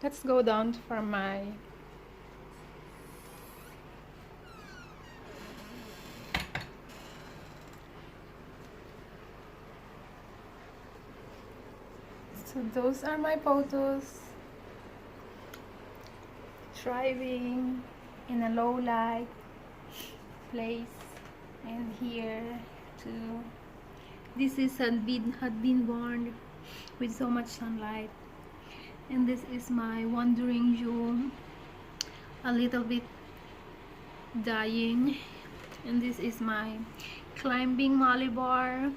Let's go down for my so those are my photos driving in a low light place. And here too, this is had been burned with so much sunlight. And this is my wandering Jew, a little bit dying. And this is my climbing Malabar.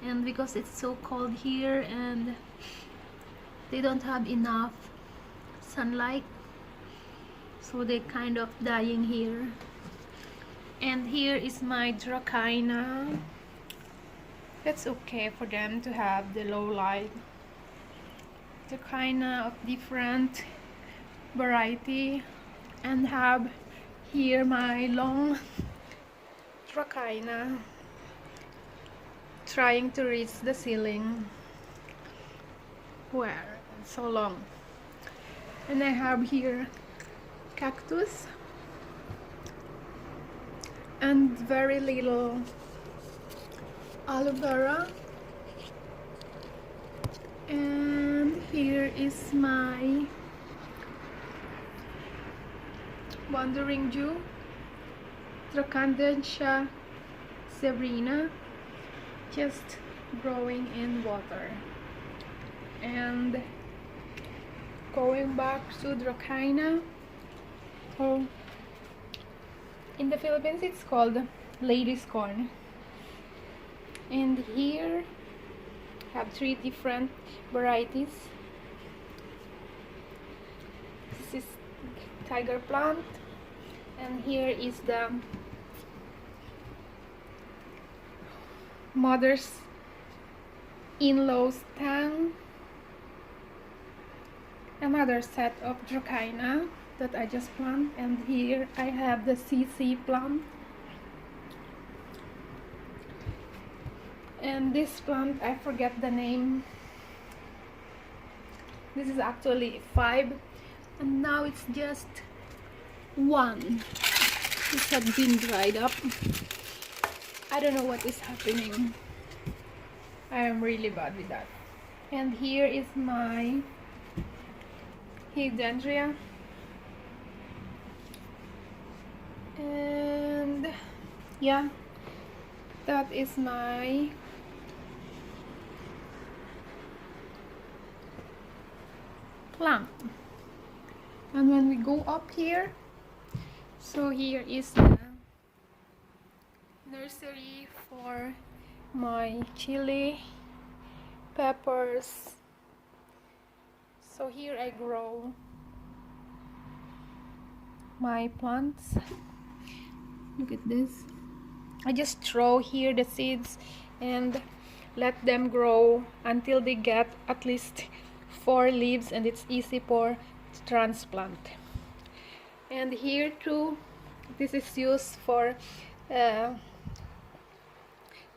And because it's so cold here and they don't have enough sunlight, so they're kind of dying here. And here is my Dracaena. That's okay for them to have the low light. Dracaena of different variety. And have here my long Dracaena trying to reach the ceiling. Where? So long. And I have here cactus and very little aloe vera. And here is my wandering Jew, Dracandentia severina, just growing in water. And going back to Dracaena, oh, in the Philippines it's called lady's corn. And here have 3 different varieties. This is tiger plant, and here is the mother's in-law's tang. Another set of Dracaena that I just planted. And here I have the CC plant. And this plant, I forget the name. This is actually 5, and now it's just 1. This had been dried up. I don't know what is happening. I am really bad with that. And here is my hydrangea. And yeah, that is my plant. And when we go up here, so here is the nursery for my chili peppers. So here I grow my plants. Look at this. I just throw here the seeds and let them grow until they get at least 4 leaves, and it's easy for transplant. And here too, this is used for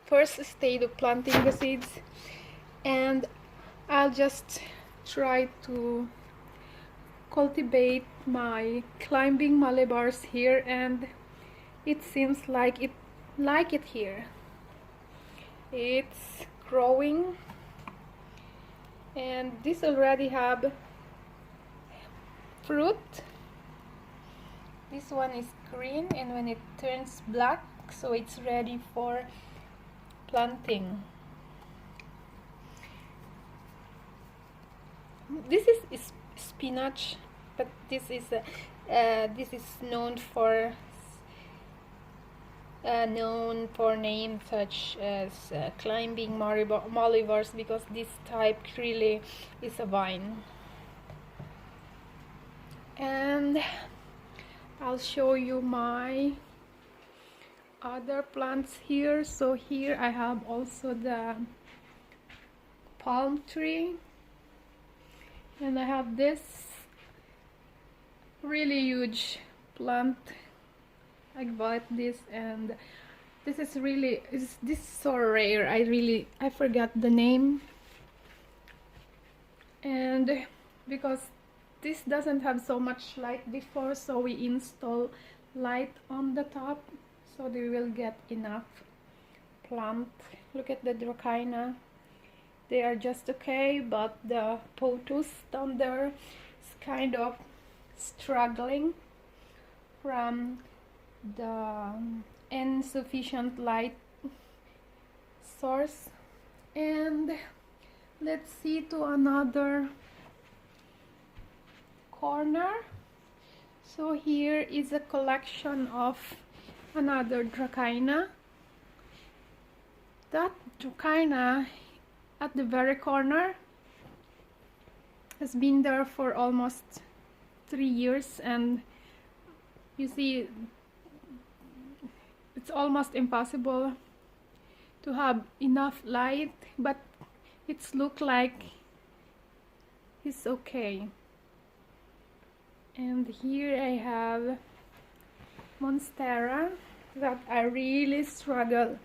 first stage of planting the seeds. And I'll just try to cultivate my climbing Malabars here, and it seems like it here. It's growing, and this already have fruit. This one is green, and when it turns black, so it's ready for planting. This is spinach, but this is known for names such as climbing Malibars, because this type really is a vine. And I'll show you my other plants here. So here I have also the palm tree, and I have this really huge plant. I bought this, and this is really this is so rare. I forgot the name, and because this doesn't have so much light before, so we install light on the top so they will get enough plant. Look at the Dracaena. They are just okay, but the pothos down there is kind of struggling from the insufficient light source. And let's see to another corner. So here is a collection of another Dracaena. That Dracaena at the very corner has been there for almost 3 years, and you see it's almost impossible to have enough light, but it's look like it's okay. And here I have Monstera that I really struggle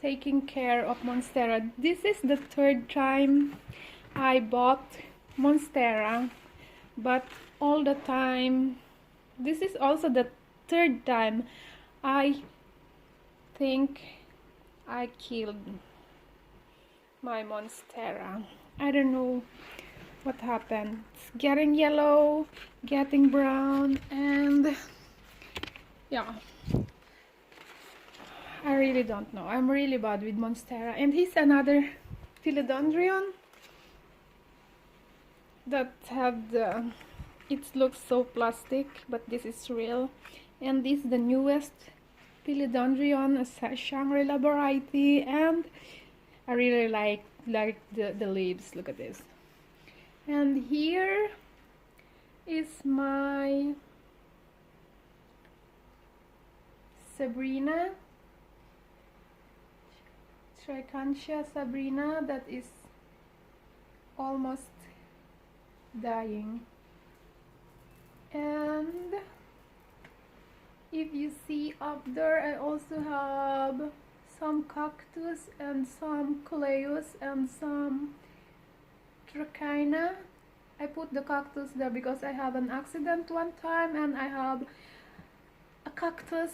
taking care of. Monstera. This is the 3rd time I bought Monstera, but all the time, this is also the 3rd time I think I killed my Monstera. I don't know what happened. It's getting yellow, getting brown, and yeah, I really don't know. I'm really bad with Monstera. And here's another philodendron that have the, it looks so plastic, but this is real. And this is the newest philodendron, a Shangri-La variety, and I really like the leaves. Look at this. And here is my Sabrina, Tricantia Sabrina, that is almost dying. And if you see up there, I also have some cactus and some coleus and some Dracaena. I put the cactus there because I had an accident one time, and I have a cactus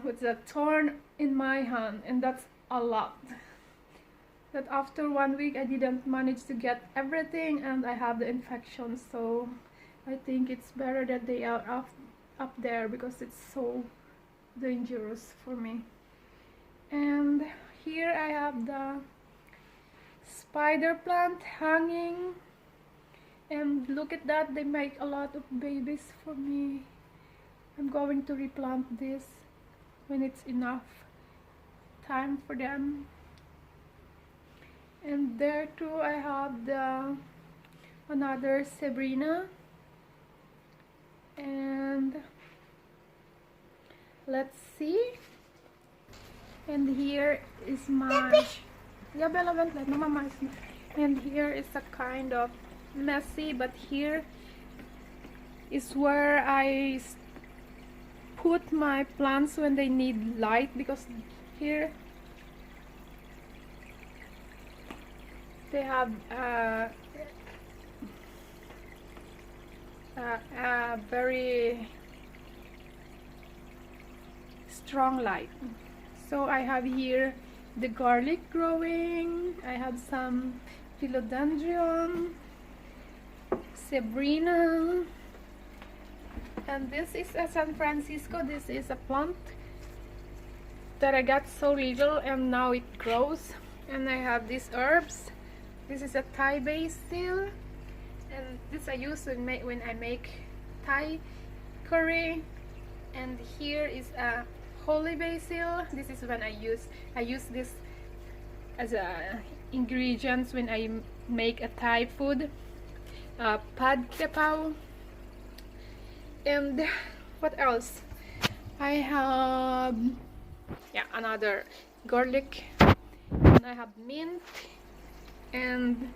with a thorn in my hand, and that's a lot. That after 1 week I didn't manage to get everything, and I have the infection, so I think it's better that they are up there because it's so dangerous for me. And here I have the spider plant hanging, and look at that, they make a lot of babies for me. I'm going to replant this when it's enough time for them. And there too I have the another Sabrina. And let's see. And here is my and here is a kind of messy, but here is where I put my plants when they need light, because here they have a very strong light. So I have here the garlic growing, I have some philodendron, Sabrina, and this is a San Francisco. This is a plant that I got so little and now it grows. And I have these herbs. This is a Thai basil, and this I use when I make Thai curry. And here is a holy basil. This is when I use this as a ingredients when I make a Thai food, pad kra pao. And what else? I have another garlic, and I have mint, and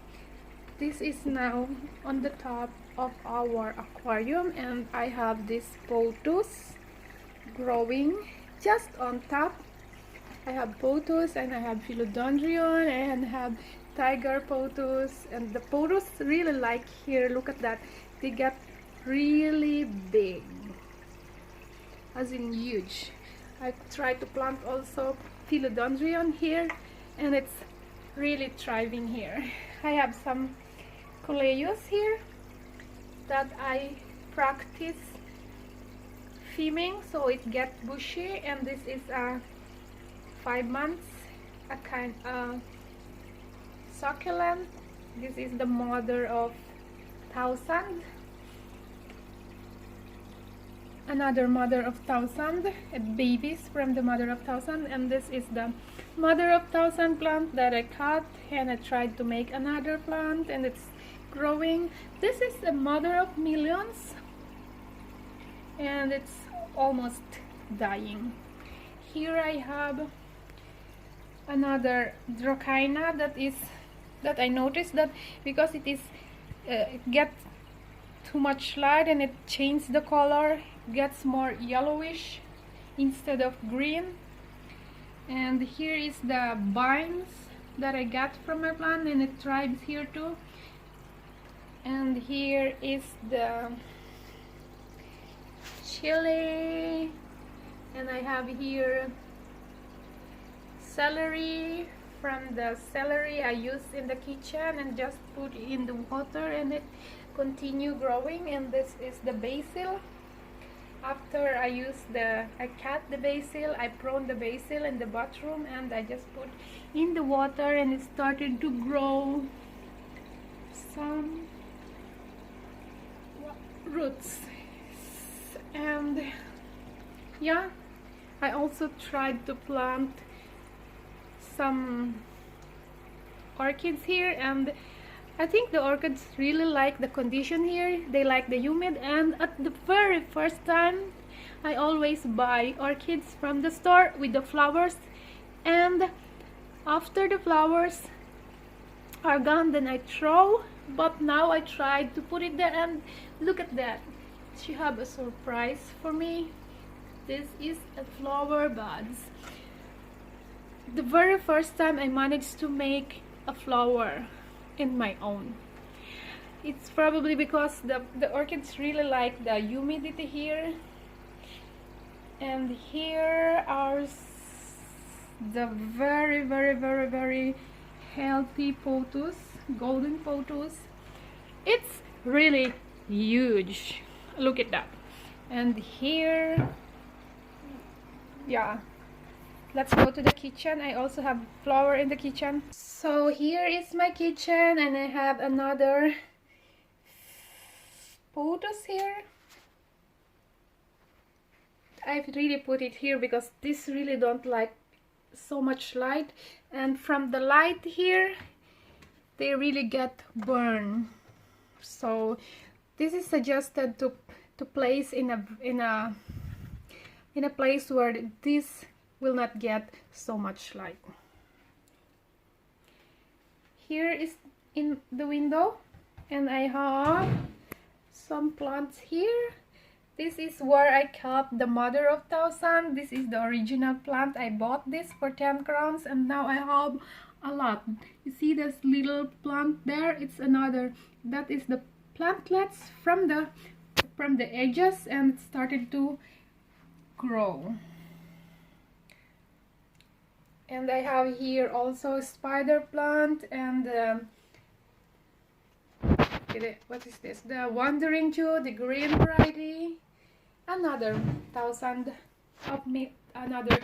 this is now on the top of our aquarium, and I have this pothos growing just on top. I have pothos, and I have philodendron, and have tiger pothos, and the pothos really like here. Look at that, they get really big, as in huge. I tried to plant also philodendron here, and it's really thriving here. I have some coleus here that I practice filming, so it gets bushy, and this is a 5 months, a kind of succulent. This is the mother of thousand, another mother of thousand, babies from the mother of thousand, and this is the mother of thousand plant that I cut, and I tried to make another plant, and it's growing. This is the mother of millions, and it's almost dying. Here I have another Dracaena that I noticed that because it gets too much light and it changed the color, gets more yellowish instead of green. And here is the vines that I got from my plant, and it thrives here too. And here is the chili, and I have here celery. From the celery I used in the kitchen and just put in the water, and it continue growing. And this is the basil. After I cut the basil, I pruned the basil in the bathroom, and I just put in the water, and it started to grow some roots. And yeah, I also tried to plant some orchids here, and I think the orchids really like the condition here. They like the humid, and at the very first time I always buy orchids from the store with the flowers, and after the flowers are gone, then I throw. But now I tried to put it there, and look at that, she have a surprise for me. This is a flower buds. The very first time I managed to make a flower in my own. It's probably because the orchids really like the humidity here. And here are the very healthy pothos, golden pothos. It's really huge. Look at that. And here, yeah, let's go to the kitchen. I also have flower in the kitchen. So here is my kitchen, and I have another pothos here. I've really put it here because this really don't like so much light, and from the light here they really get burned. So this is suggested to place in a place where this will not get so much light. Here is in the window, and I have some plants here. This is where I kept the mother of thousand. This is the original plant. I bought this for 10 crowns, and now I have a lot. You see this little plant there? It's another. That is the plantlets from the edges, and it started to grow. And I have here also a spider plant, and what is this? The wandering Jew, the green variety. Another thousand of me, another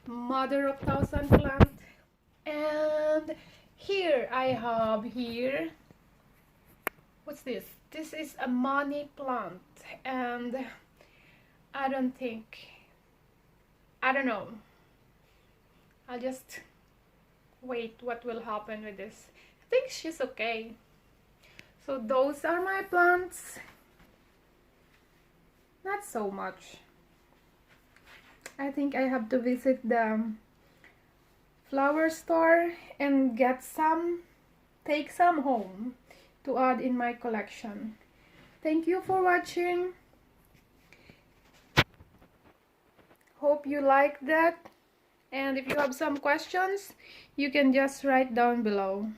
mother of thousand plant. And here I have here, what's this? This is a money plant, and I don't know. I'll just wait what will happen with this. I think she's okay. So those are my plants. Not so much. I think I have to visit the flower store and get some, take some home to add in my collection. Thank you for watching. Hope you like that. And if you have some questions, you can just write down below.